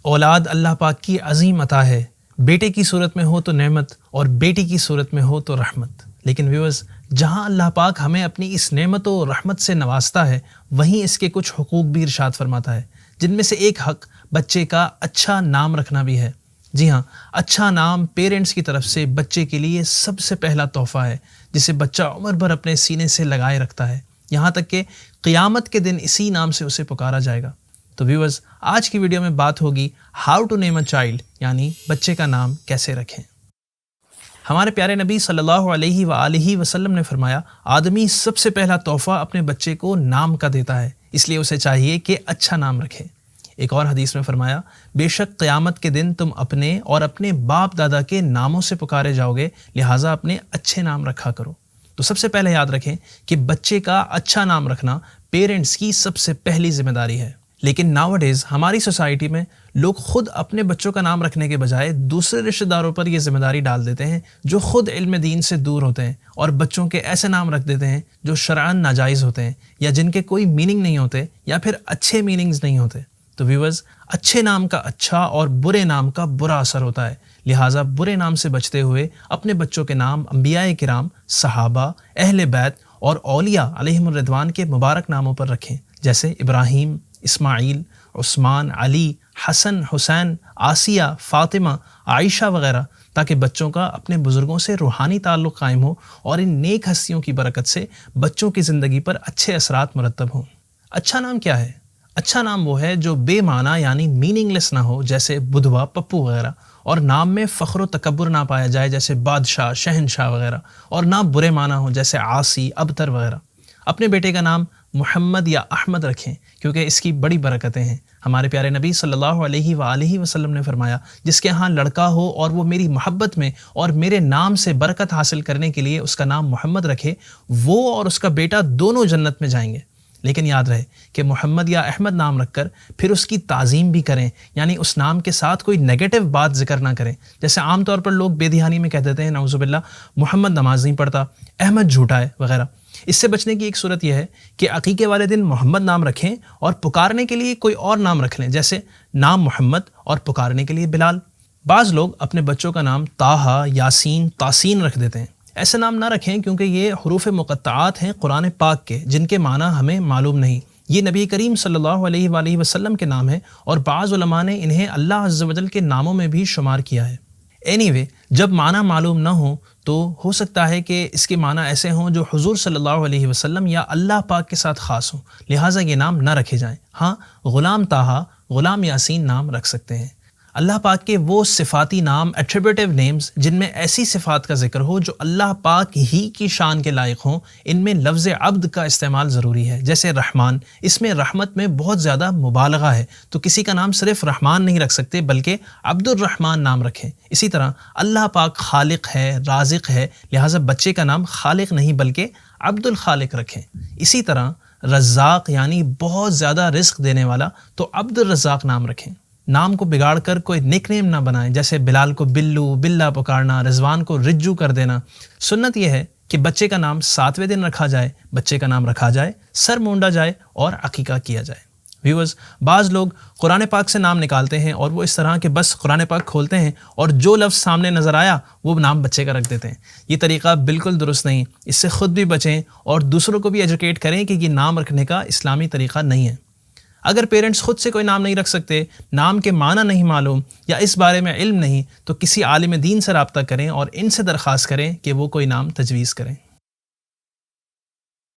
اولاد اللہ پاک کی عظیم عطا ہے، بیٹے کی صورت میں ہو تو نعمت اور بیٹی کی صورت میں ہو تو رحمت۔ لیکن ویورز، جہاں اللہ پاک ہمیں اپنی اس نعمت و رحمت سے نوازتا ہے، وہیں اس کے کچھ حقوق بھی ارشاد فرماتا ہے، جن میں سے ایک حق بچے کا اچھا نام رکھنا بھی ہے۔ جی ہاں، اچھا نام پیرنٹس کی طرف سے بچے کے لیے سب سے پہلا تحفہ ہے، جسے بچہ عمر بھر اپنے سینے سے لگائے رکھتا ہے، یہاں تک کہ قیامت کے دن اسی نام سے اسے پکارا جائے گا۔ تو ویورز، آج کی ویڈیو میں بات ہوگی how to name a child, یعنی بچے کا نام کیسے رکھیں۔ ہمارے پیارے نبی صلی اللہ علیہ وآلہ وسلم نے فرمایا، آدمی سب سے پہلا تحفہ اپنے بچے کو نام کا دیتا ہے، اس لیے اسے چاہیے کہ اچھا نام رکھے۔ ایک اور حدیث میں فرمایا، بے شک قیامت کے دن تم اپنے اور اپنے باپ دادا کے ناموں سے پکارے جاؤ گے، لہٰذا اپنے اچھے نام رکھا کرو۔ تو سب سے پہلے یاد رکھیں کہ بچے کا اچھا نام رکھنا پیرنٹس کی سب سے پہلی ذمہ داری ہے۔ لیکن ناؤ ڈیز ہماری سوسائٹی میں لوگ خود اپنے بچوں کا نام رکھنے کے بجائے دوسرے رشتہ داروں پر یہ ذمہ داری ڈال دیتے ہیں، جو خود علم دین سے دور ہوتے ہیں، اور بچوں کے ایسے نام رکھ دیتے ہیں جو شرعاً ناجائز ہوتے ہیں، یا جن کے کوئی میننگ نہیں ہوتے، یا پھر اچھے میننگز نہیں ہوتے۔ تو ویورز، اچھے نام کا اچھا اور برے نام کا برا اثر ہوتا ہے، لہٰذا برے نام سے بچتے ہوئے اپنے بچوں کے نام انبیاء کرام، صحابہ، اہل بیت اور اولیاء علیہم الرضوان کے مبارک ناموں پر رکھیں، جیسے ابراہیم، اسماعیل، عثمان، علی، حسن، حسین، آسیہ، فاطمہ، عائشہ وغیرہ، تاکہ بچوں کا اپنے بزرگوں سے روحانی تعلق قائم ہو اور ان نیک ہستیوں کی برکت سے بچوں کی زندگی پر اچھے اثرات مرتب ہوں۔ اچھا نام کیا ہے؟ اچھا نام وہ ہے جو بے معنی یعنی میننگ لیس نہ ہو، جیسے بدھوا، پپو وغیرہ، اور نام میں فخر و تکبر نہ پایا جائے، جیسے بادشاہ، شہنشاہ وغیرہ، اور نہ برے معنی ہو، جیسے عاصی، ابتر وغیرہ۔ اپنے بیٹے کا نام محمد یا احمد رکھیں، کیونکہ اس کی بڑی برکتیں ہیں۔ ہمارے پیارے نبی صلی اللہ علیہ وآلہ وسلم نے فرمایا، جس کے ہاں لڑکا ہو اور وہ میری محبت میں اور میرے نام سے برکت حاصل کرنے کے لیے اس کا نام محمد رکھے، وہ اور اس کا بیٹا دونوں جنت میں جائیں گے۔ لیکن یاد رہے کہ محمد یا احمد نام رکھ کر پھر اس کی تعظیم بھی کریں، یعنی اس نام کے ساتھ کوئی نیگیٹو بات ذکر نہ کریں، جیسے عام طور پر لوگ بے دہانی میں کہہ دیتے ہیں، نعوذ باللہ، محمد نماز نہیں پڑھتا، احمد جھوٹا ہے وغیرہ۔ اس سے بچنے کی ایک صورت یہ ہے کہ عقیقے والے دن محمد نام رکھیں اور پکارنے کے لیے کوئی اور نام رکھ لیں، جیسے نام محمد اور پکارنے کے لیے بلال۔ بعض لوگ اپنے بچوں کا نام طٰہٰ، یاسین، تاسین رکھ دیتے ہیں۔ ایسے نام نہ رکھیں، کیونکہ یہ حروف مقطعات ہیں قرآن پاک کے، جن کے معنی ہمیں معلوم نہیں۔ یہ نبی کریم صلی اللہ علیہ وآلہ وسلم کے نام ہیں، اور بعض علماء نے انہیں اللہ عز و جل کے ناموں میں بھی شمار کیا ہے۔ اینی وے، جب معنی معلوم نہ ہو تو ہو سکتا ہے کہ اس کے معنی ایسے ہوں جو حضور صلی اللہ علیہ وسلم یا اللہ پاک کے ساتھ خاص ہوں، لہٰذا یہ نام نہ رکھے جائیں۔ ہاں، غلام طٰہٰ، غلام یاسین نام رکھ سکتے ہیں۔ اللہ پاک کے وہ صفاتی نام، ایٹریبیوٹیو نیمز، جن میں ایسی صفات کا ذکر ہو جو اللہ پاک ہی کی شان کے لائق ہوں، ان میں لفظ عبد کا استعمال ضروری ہے، جیسے رحمان۔ اس میں رحمت میں بہت زیادہ مبالغہ ہے، تو کسی کا نام صرف رحمان نہیں رکھ سکتے، بلکہ عبد الرحمن نام رکھیں۔ اسی طرح اللہ پاک خالق ہے، رازق ہے، لہٰذا بچے کا نام خالق نہیں بلکہ عبد الخالق رکھیں۔ اسی طرح رزاق یعنی بہت زیادہ رزق دینے والا، تو عبد الرزاق نام رکھیں۔ نام کو بگاڑ کر کوئی نک نیم نہ بنائیں، جیسے بلال کو بلو، بلا پکارنا، رضوان کو رجو کر دینا۔ سنت یہ ہے کہ بچے کا نام 7ویں دن رکھا جائے، بچے کا نام رکھا جائے، سر مونڈا جائے اور عقیقہ کیا جائے۔ ویورز، بعض لوگ قرآن پاک سے نام نکالتے ہیں اور وہ اس طرح کہ بس قرآن پاک کھولتے ہیں اور جو لفظ سامنے نظر آیا وہ نام بچے کا رکھ دیتے ہیں۔ یہ طریقہ بالکل درست نہیں، اس سے خود بھی بچیں اور دوسروں کو بھی ایجوکیٹ کریں کہ یہ نام رکھنے کا اسلامی طریقہ نہیں ہے۔ اگر پیرنٹس خود سے کوئی نام نہیں رکھ سکتے، نام کے معنی نہیں معلوم یا اس بارے میں علم نہیں، تو کسی عالم دین سے رابطہ کریں اور ان سے درخواست کریں کہ وہ کوئی نام تجویز کریں۔